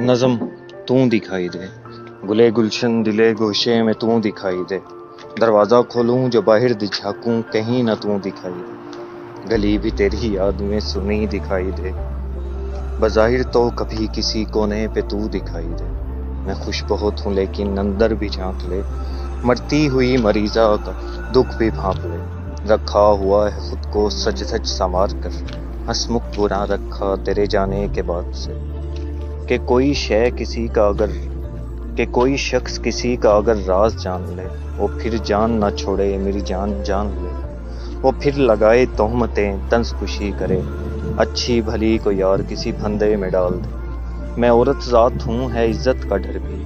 नज़म तू दिखाई दे, गुले गुलशन दिले गोशे में तू दिखाई दे। दरवाज़ा खोलूं जो बाहर झांकूं कहीं ना तू दिखाई दे। गली भी तेरी याद में सुनी दिखाई दे, बज़ाहिर तो कभी किसी कोने पे तू दिखाई दे। मैं खुश बहुत हूँ लेकिन अंदर भी झांक ले, मरती हुई मरीज़ा का दुख भी भांप ले। रखा हुआ है खुद को सच सच संवार कर, हंसमुख बुरा रखा तेरे जाने के बाद से। कि कोई शख्स किसी का अगर राज जान ले, वो फिर जान ना छोड़े मेरी जान जान ले। वो फिर लगाए तोहमतें तंज खुशी करे, अच्छी भली को यार किसी फंदे में डाल दे। मैं औरत ज़ात हूँ है इज्जत का डर भी,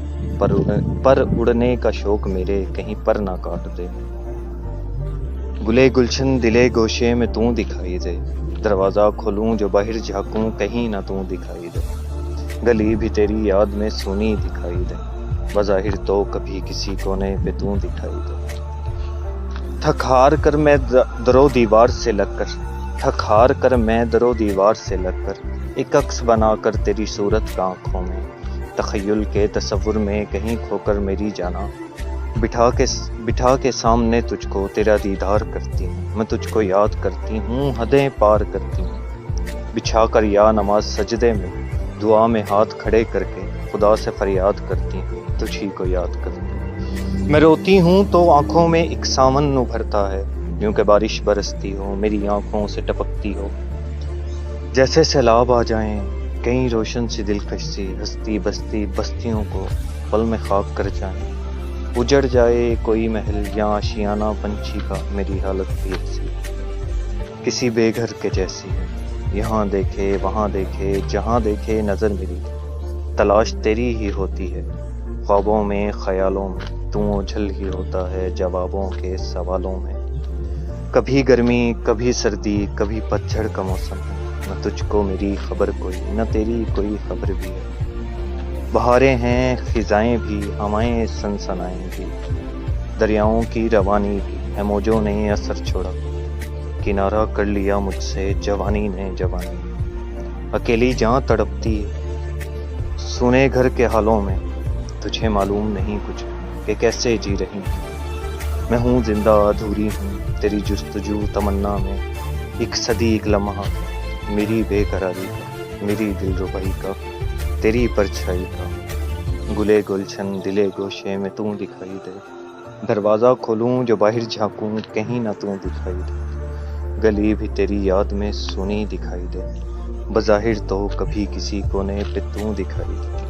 पर उड़ने का शौक मेरे कहीं पर ना काट दे। गुले गुलशन दिले गोशे में तू दिखाई दे, दरवाज़ा खोलूं जो बाहर झांकूं कहीं ना तू दिखाई दे। गली भी तेरी याद में सुनी दिखाई दे, बज़ाहिर तो कभी किसी कोने पे तू दिखाई दे। थक हार कर मैं दरो दीवार से लगकर एक अक्स बनाकर तेरी सूरत का आँखों में, तख़य्युल के तसव्वुर में कहीं खोकर मेरी जाना। बिठा के सामने तुझको तेरा दीदार करती हूँ, मैं तुझको याद करती हूँ, हदें पार करती हूँ। बिछा कर या नमाज सजदे में दुआ में हाथ खड़े करके खुदा से फरियाद करती हूँ, तुझी को याद करती हूँ। मैं रोती हूँ तो आंखों में एक सावन उभरता है, यूं कि बारिश बरसती हो मेरी आंखों से टपकती हो। जैसे सैलाब आ जाएं कहीं रोशन सी दिलकश सी, हस्ती बस्ती बस्तियों को पल में खाक कर जाएं। उजड़ जाए कोई महल या आशियाना पंछी का, मेरी हालत भी ऐसी किसी बेघर के जैसी है। यहाँ देखे वहाँ देखे जहाँ देखे नज़र मेरी, तलाश तेरी ही होती है। ख्वाबों में ख्यालों में तू ओझल ही होता है जवाबों के सवालों में। कभी गर्मी कभी सर्दी कभी पतझड़ का मौसम है, न तुझको मेरी खबर कोई न तेरी कोई खबर भी है। बहारें हैं खिजाएं भी हवाएं सनसनाएं भी, दरियाओं की रवानी भी है मौजों ने असर छोड़ा। किनारा कर लिया मुझसे जवानी ने जवानी, अकेली जान तड़पती है सुने घर के हालों में। तुझे मालूम नहीं कुछ कि कैसे जी रही हूँ। मैं हूँ जिंदा अधूरी हूँ तेरी जुस्तजू तमन्ना में। एक सदी एक लम्हा मेरी बेकरारी का, मेरी दिलरुबाई का, तेरी परछाई का। गुले गुलशन दिले गोशे में तू दिखाई दे, दरवाज़ा खोलूं जो बाहर झांकूं कहीं ना तू दिखाई दे। गली भी तेरी याद में सुनी दिखाई दे, बज़ाहिर तो कभी किसी कोने पे तू दिखाई दे।